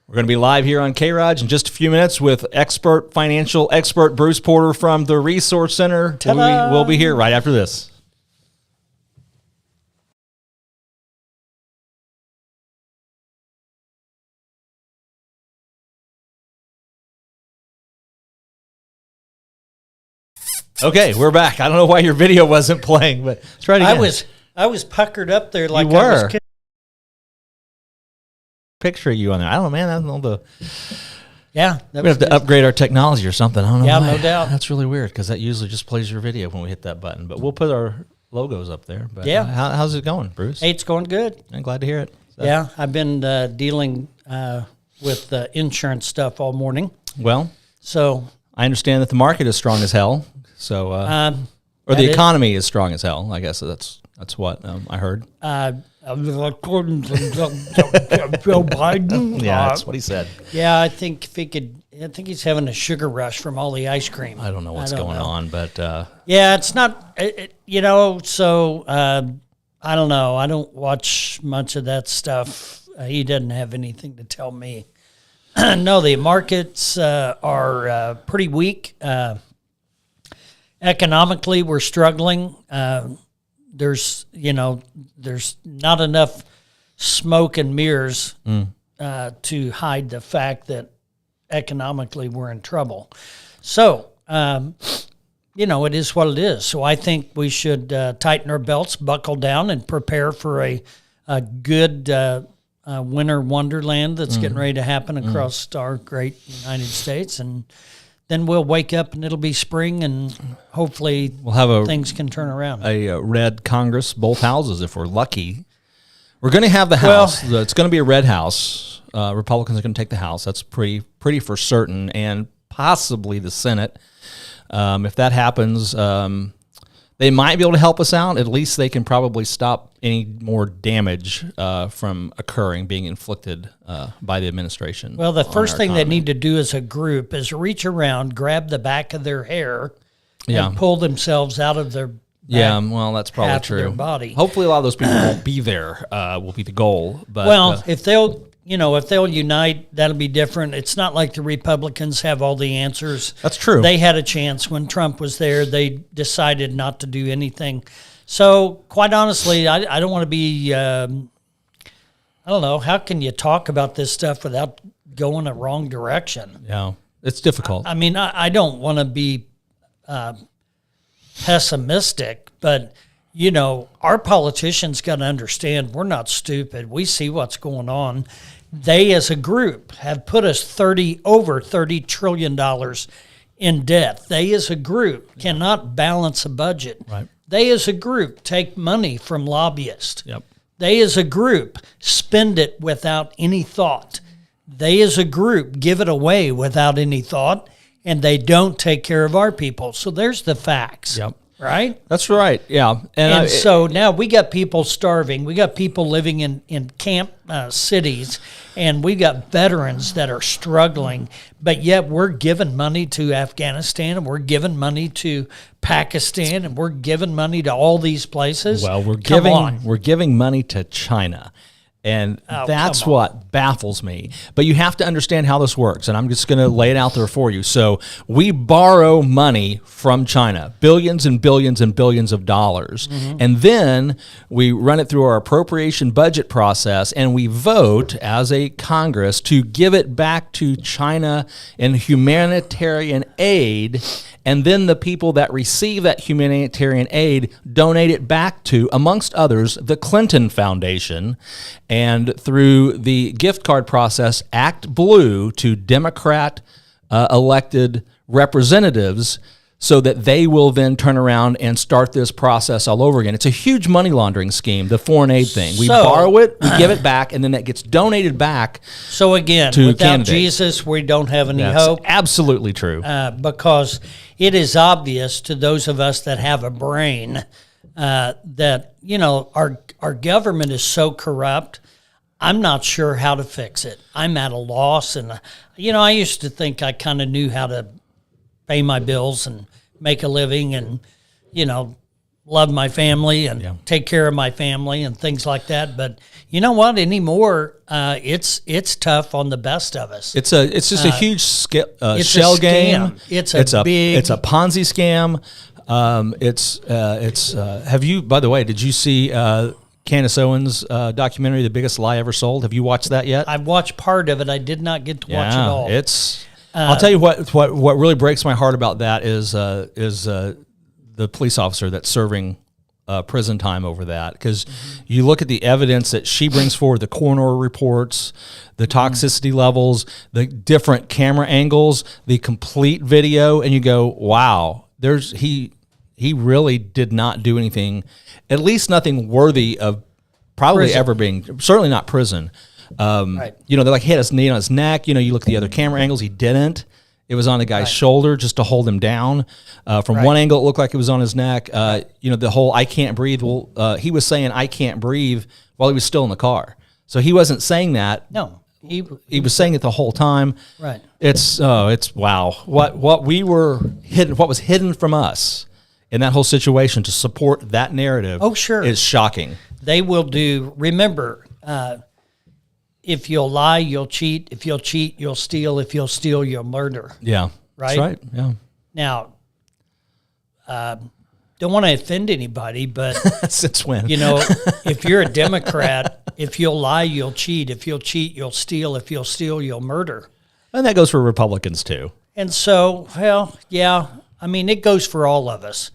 We're going to be live here on K-ROG in just a few minutes with financial expert Bruce Porter from the Resource Center. We'll be here right after this. Okay, we're back. I don't know why your video wasn't playing, but let's try it again. I was puckered up there like you I were. was kidding. Picture of you on there. I don't know, man. I don't know the. Yeah, we have to upgrade our technology or something. I don't know. Yeah, why. no doubt. That's really weird because that usually just plays your video when we hit that button. But we'll put our logos up there. But yeah, how's it going, Bruce? Hey, it's going good. I'm glad to hear it. So. Yeah, I've been dealing with insurance stuff all morning. Well, so I understand that the market is strong as hell. So, or the economy is strong as hell. I guess that's what I heard. According to Joe Biden. Yeah, that's what he said. Yeah, I think he's having a sugar rush from all the ice cream. I don't know what's going on, but yeah, it's not. So I don't know. I don't watch much of that stuff. He doesn't have anything to tell me. No, the markets are pretty weak. Economically, we're struggling. There's not enough smoke and mirrors to hide the fact that economically we're in trouble. So, it is what it is. So I think we should tighten our belts, buckle down, and prepare for a good winter wonderland that's getting ready to happen across our great United States. And then we'll wake up and it'll be spring, and hopefully we'll have things can turn around. A red Congress, both houses, if we're lucky. We're going to have the House. It's going to be a red House. Republicans are going to take the House. That's pretty for certain, and possibly the Senate. If that happens, they might be able to help us out. At least they can probably stop any more damage from being inflicted by the administration. Well, the first thing they need to do as a group is reach around, grab the back of their hair, and pull themselves out of their well, that's probably true. Their body. Hopefully, a lot of those people won't be there. Will be the goal. But if they'll unite, that'll be different. It's not like the Republicans have all the answers. That's true. They had a chance when Trump was there. They decided not to do anything. So, quite honestly, I don't want to be, I don't know, how can you talk about this stuff without going a wrong direction? Yeah, it's difficult. I mean, I don't want to be pessimistic, but, our politicians got to understand we're not stupid. We see what's going on. They, as a group, have put us over $30 trillion in debt. They, as a group, cannot balance a budget. Right. They, as a group, take money from lobbyists. Yep. They, as a group, spend it without any thought. They, as a group, give it away without any thought, and they don't take care of our people. So there's the facts. Yep. Right? That's right, yeah. So now we got people starving. We got people living in camp cities, and we got veterans that are struggling, but yet we're giving money to Afghanistan, and we're giving money to Pakistan, and we're giving money to all these places. Well, we're giving money to China. And that's what baffles me. But you have to understand how this works, and I'm just going to lay it out there for you. So we borrow money from China, billions and billions and billions of dollars, and then we run it through our appropriation budget process, and we vote as a Congress to give it back to China in humanitarian aid, and then the people that receive that humanitarian aid donate it back to, amongst others, the Clinton Foundation, and through the gift card process, act blue to Democrat elected representatives so that they will then turn around and start this process all over again. It's a huge money laundering scheme, the foreign aid thing. We borrow it, we give it back, and then that gets donated back. So again, without Jesus, we don't have any hope. Absolutely true. Because it is obvious to those of us that have a brain that, our government is so corrupt. I'm not sure how to fix it. I'm at a loss. And, I used to think I kind of knew how to pay my bills and make a living and, love my family and take care of my family and things like that. But you know what? Anymore, it's tough on the best of us. It's just a huge it's shell a game. scam. It's a Ponzi scam. Have you, by the way, did you see Candace Owens' documentary, The Biggest Lie Ever Sold? Have you watched that yet? I've watched part of it. I did not get to watch it all. I'll tell you what really breaks my heart about that is the police officer that's serving prison time over that, because you look at the evidence that she brings forward, the coroner reports, the toxicity levels, the different camera angles, the complete video, and you go, wow, he really did not do anything, at least nothing worthy of probably ever being, certainly not prison. Right. You know, they're like, he had his knee on his neck. You know, you look at the other camera angles, he didn't. It was on the guy's shoulder just to hold him down. From one angle, it looked like it was on his neck. You know, the whole "I can't breathe." Well, he was saying "I can't breathe" while he was still in the car. So he wasn't saying that. No, he was saying it the whole time. Right. It's wow. What was hidden from us in that whole situation to support that narrative. Oh, sure, is shocking. They will do. Remember. If you'll lie, you'll cheat. If you'll cheat, you'll steal. If you'll steal, you'll murder. Yeah. Right? That's right. Yeah. Now, don't want to offend anybody, but since when? You know, if you're a Democrat, if you'll lie, you'll cheat. If you'll cheat, you'll steal. If you'll steal, you'll murder. And that goes for Republicans too. And so, well, yeah, I mean, it goes for all of us.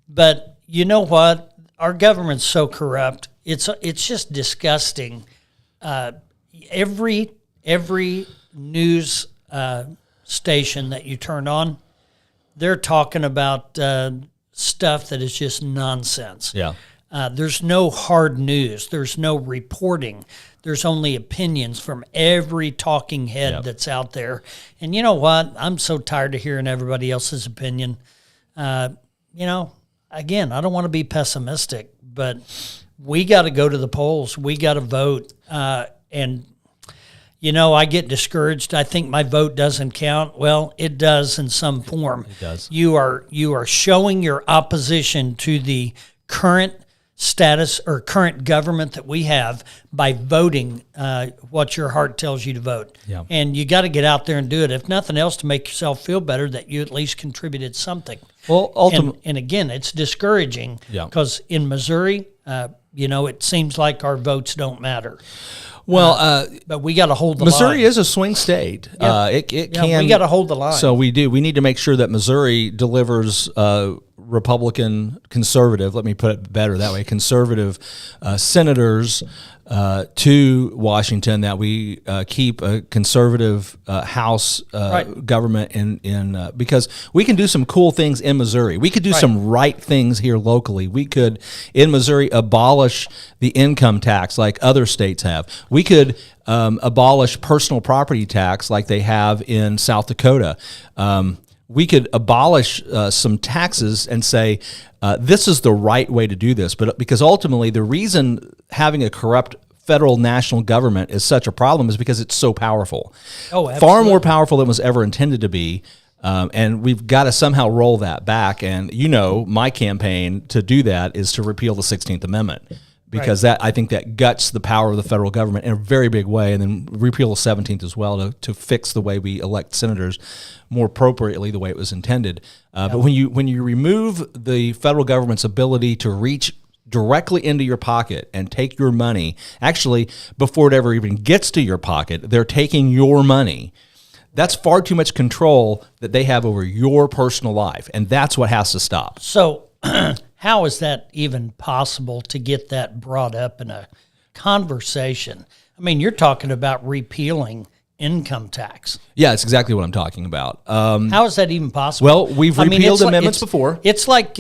But you know what? Our government's so corrupt. It's just disgusting. Every news station that you turn on, they're talking about stuff that is just nonsense. Yeah. There's no hard news. There's no reporting. There's only opinions from every talking head that's out there. And you know what? I'm so tired of hearing everybody else's opinion. You know, again, I don't want to be pessimistic, but we got to go to the polls. We got to vote. And, you know, I get discouraged. I think my vote doesn't count. Well, it does in some form. It does. You are showing your opposition to the current status or current government that we have by voting what your heart tells you to vote. Yeah. And you got to get out there and do it. If nothing else, to make yourself feel better that you at least contributed something. Well, ultimately, and again, it's discouraging because in Missouri, you know, it seems like our votes don't matter. Well, but we got to hold the line. Missouri is a swing state. It can. We got to hold the line. So we do. We need to make sure that Missouri delivers Republican conservative. Let me put it better that way: conservative senators to Washington. That we keep a conservative House government in because we can do some cool things in Missouri. We could do some right things here locally. We could, in Missouri, abolish the income tax like other states have. We could abolish personal property tax like they have in South Dakota. We could abolish some taxes and say this is the right way to do this. But because ultimately the reason having a corrupt federal national government is such a problem is because it's so powerful. Oh, absolutely. Far more powerful than was ever intended to be. And we've got to somehow roll that back. And, you know, my campaign to do that is to repeal the 16th Amendment. Because that, I think that guts the power of the federal government in a very big way, and then repeal the 17th as well to fix the way we elect senators more appropriately the way it was intended. But when you remove the federal government's ability to reach directly into your pocket and take your money, actually before it ever even gets to your pocket, they're taking your money. That's far too much control that they have over your personal life, and that's what has to stop. So how is that even possible to get that brought up in a conversation? I mean, you're talking about repealing income tax. Yeah, it's exactly what I'm talking about. How is that even possible? Well, we've repealed amendments before. It's like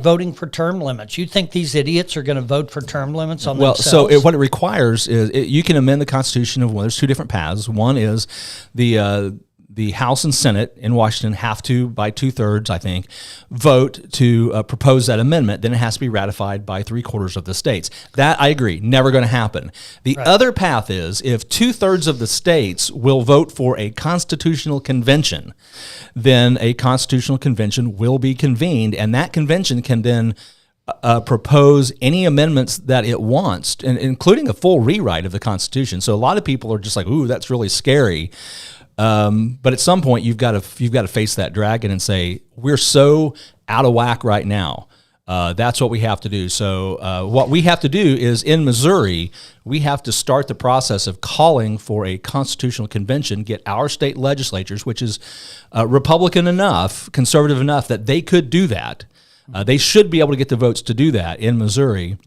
voting for term limits. You think these idiots are going to vote for term limits on themselves? So what it requires is you can amend the Constitution of there's two different paths. One is the House and Senate in Washington have to, by 2/3, I think, vote to propose that amendment. Then it has to be ratified by 3/4 of the states. That, I agree, never going to happen. The other path is if 2/3 of the states will vote for a constitutional convention, then a constitutional convention will be convened, and that convention can then propose any amendments that it wants, including a full rewrite of the Constitution. So a lot of people are just like, "Ooh, that's really scary." But at some point, you've got to face that dragon and say, "We're so out of whack right now." That's what we have to do. So what we have to do is, in Missouri, we have to start the process of calling for a constitutional convention, get our state legislatures, which is Republican enough, conservative enough that they could do that. They should be able to get the votes to do that in Missouri.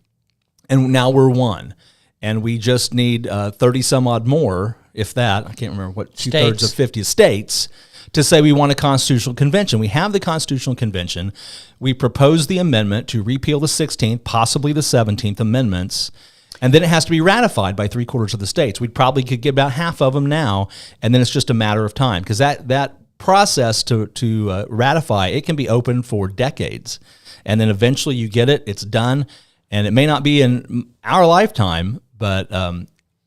And now we're one. And we just need 30 some odd more, if that. I can't remember what, 2/3 of 50 states, to say we want a constitutional convention. We have the constitutional convention. We propose the amendment to repeal the 16th, possibly the 17th amendments, and then it has to be ratified by 3/4 of the states. We probably could get about half of them now, and then it's just a matter of time, because that process to ratify, it can be open for decades, and then eventually you get it, it's done, and it may not be in our lifetime, but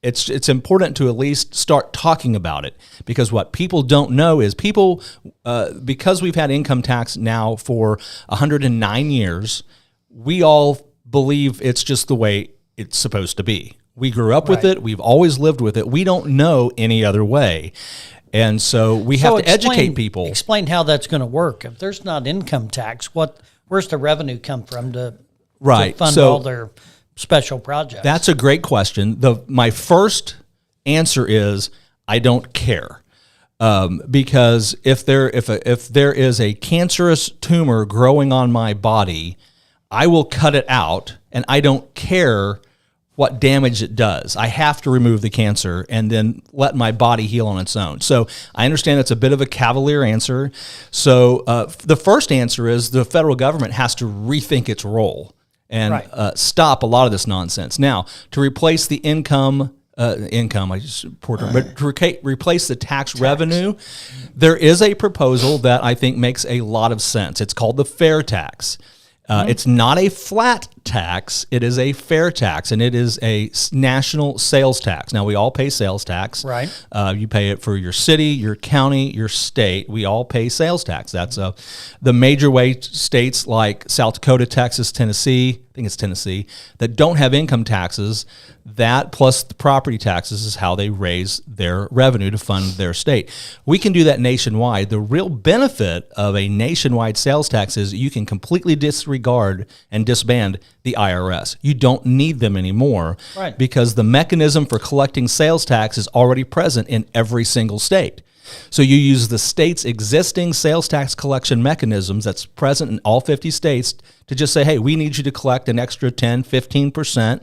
it's important to at least start talking about it, because what people don't know is because we've had income tax now for 109 years, we all believe it's just the way it's supposed to be. We grew up with it. We've always lived with it. We don't know any other way. And so we have to educate people. Explain how that's going to work. If there's not income tax, where's the revenue come from to fund all their special projects? That's a great question. My first answer is I don't care, because if there is a cancerous tumor growing on my body, I will cut it out, and I don't care what damage it does. I have to remove the cancer and then let my body heal on its own. So I understand that's a bit of a cavalier answer. So the first answer is the federal government has to rethink its role and stop a lot of this nonsense. Now, to replace the replace the tax revenue, there is a proposal that I think makes a lot of sense. It's called the fair tax. It's not a flat tax. It is a fair tax, and it is a national sales tax. Now, we all pay sales tax. Right. You pay it for your city, your county, your state. We all pay sales tax. That's the major way states like South Dakota, Texas, Tennessee, I think it's Tennessee, that don't have income taxes, that plus the property taxes is how they raise their revenue to fund their state. We can do that nationwide. The real benefit of a nationwide sales tax is you can completely disregard and disband the IRS. You don't need them anymore, because the mechanism for collecting sales tax is already present in every single state. So you use the state's existing sales tax collection mechanisms that's present in all 50 states to just say, hey, we need you to collect an extra 10, 15%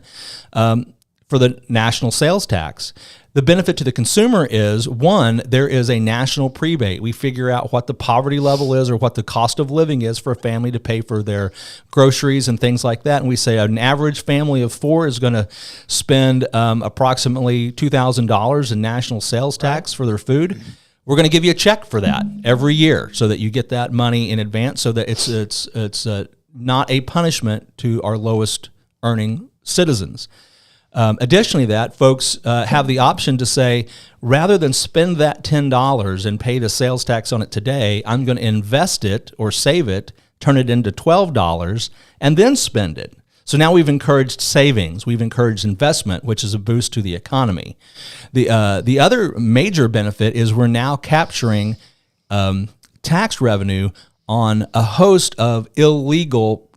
for the national sales tax. The benefit to the consumer is, one, there is a national prebate. We figure out what the poverty level is or what the cost of living is for a family to pay for their groceries and things like that. And we say an average family of 4 is going to spend approximately $2,000 in national sales tax for their food. We're going to give you a check for that every year so that you get that money in advance, so that it's not a punishment to our lowest earning citizens. Additionally, that folks have the option to say, rather than spend that $10 and pay the sales tax on it today, I'm going to invest it or save it, turn it into $12, and then spend it. So now we've encouraged savings, we've encouraged investment, which is a boost to the economy. The other major benefit is we're now capturing tax revenue on a host of illegal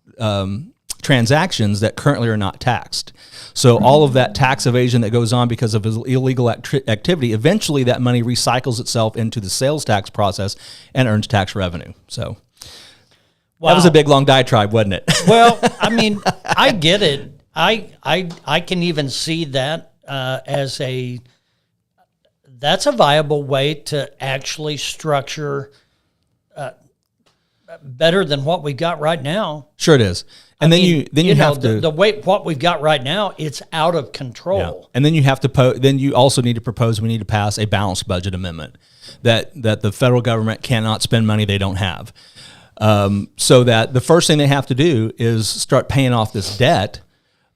transactions that currently are not taxed. So all of that tax evasion that goes on because of illegal activity, eventually that money recycles itself into the sales tax process and earns tax revenue. So that was a big, long diatribe, wasn't it? Well, I mean, I get it. I can even see that as that's a viable way to actually structure better than what we've got right now. Sure it is. And then you have to the way what we've got right now, it's out of control. Yeah. And then you have to then you also need to propose, we need to pass a balanced budget amendment that the federal government cannot spend money they don't have. So that the first thing they have to do is start paying off this debt,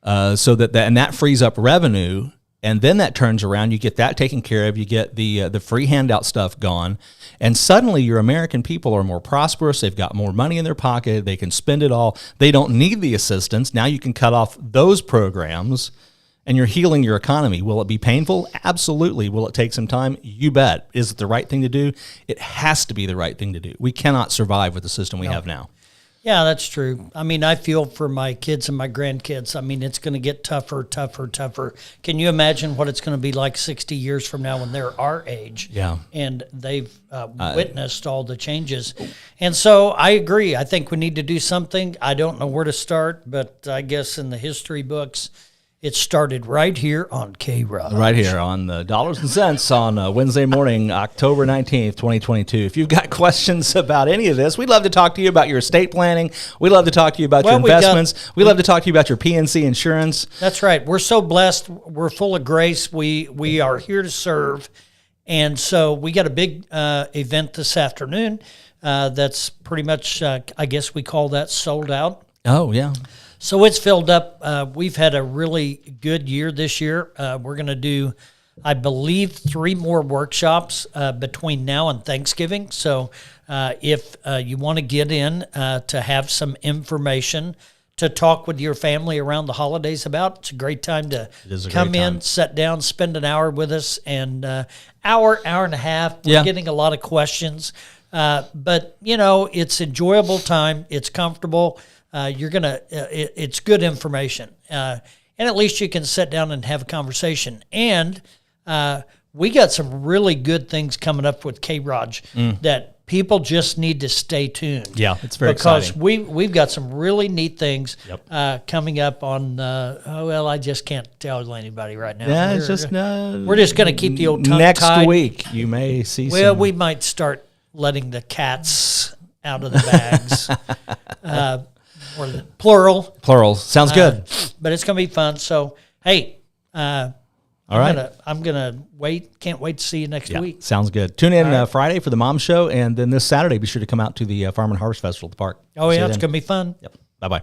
so that frees up revenue And then that turns around, you get that taken care of, you get the free handout stuff gone, and suddenly your American people are more prosperous, they've got more money in their pocket, they can spend it all, they don't need the assistance. Now you can cut off those programs, and you're healing your economy. Will it be painful? Absolutely. Will it take some time? You bet. Is it the right thing to do? It has to be the right thing to do. We cannot survive with the system we have now. Yeah, that's true. I mean, I feel for my kids and my grandkids. I mean, it's going to get tougher. Can you imagine what it's going to be like 60 years from now when they're our age? Yeah. And they've witnessed all the changes. And so I agree. I think we need to do something. I don't know where to start, but I guess in the history books, it started right here on K-ROG. Right here on the Dollars and Cents on Wednesday morning, October 19th, 2022. If you've got questions about any of this, we'd love to talk to you about your estate planning. We'd love to talk to you about your investments. We'd love to talk to you about your PNC insurance. That's right. We're so blessed. We're full of grace. We are here to serve. And so we got a big event this afternoon that's pretty much, I guess we call that sold out. Oh, yeah. So it's filled up. We've had a really good year this year. We're going to do, I believe, 3 more workshops between now and Thanksgiving. So if you want to get in to have some information to talk with your family around the holidays about, it's a great time to come in, sit down, spend an hour with us, and hour and a half. We're getting a lot of questions. But, you know, it's enjoyable time. It's comfortable. It's good information. And at least you can sit down and have a conversation. And we got some really good things coming up with K-ROG that people just need to stay tuned. Yeah, it's very exciting. Because we've got some really neat things coming up on, I just can't tell anybody right now. Yeah, we're just going to keep the old tongue next tied. week you may see we might start letting the cats out of the bags. Or plural. Sounds good. But it's going to be fun. So, hey, I'm gonna wait. Can't wait to see you next week. Sounds good. Tune in Friday for the Mom Show, and then this Saturday, be sure to come out to the Farm and Harvest Festival at the park. Oh, yeah, it's going to be fun. Yep. Bye-bye.